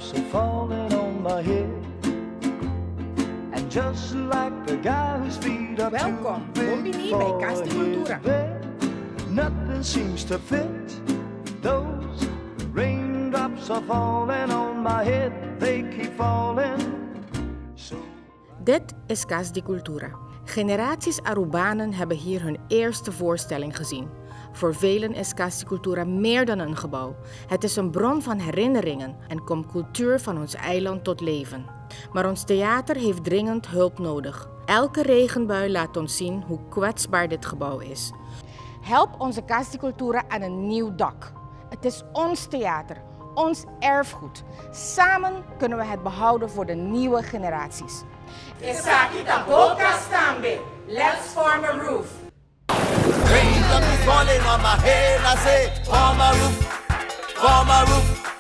raindrops are falling on my head. And just like the guy whose feet are Welkom, too big Bombini bij for Cas di his Cultura. bed, nothing seems to fit. Those raindrops are falling on my head. They keep falling. Dit is Cas di Cultura. Generaties Arubanen hebben hier hun eerste voorstelling gezien. Voor velen is Cas di Cultura meer dan een gebouw. Het is een bron van herinneringen en komt cultuur van ons eiland tot leven. Maar ons theater heeft dringend hulp nodig. Elke regenbui laat ons zien hoe kwetsbaar dit gebouw is. Help onze Cas di Cultura aan een nieuw dak. Het is ons theater, ons erfgoed. Samen kunnen we het behouden voor de nieuwe generaties. Let's form a roof. Raindrops is falling on my head. I say, form a roof, form a roof.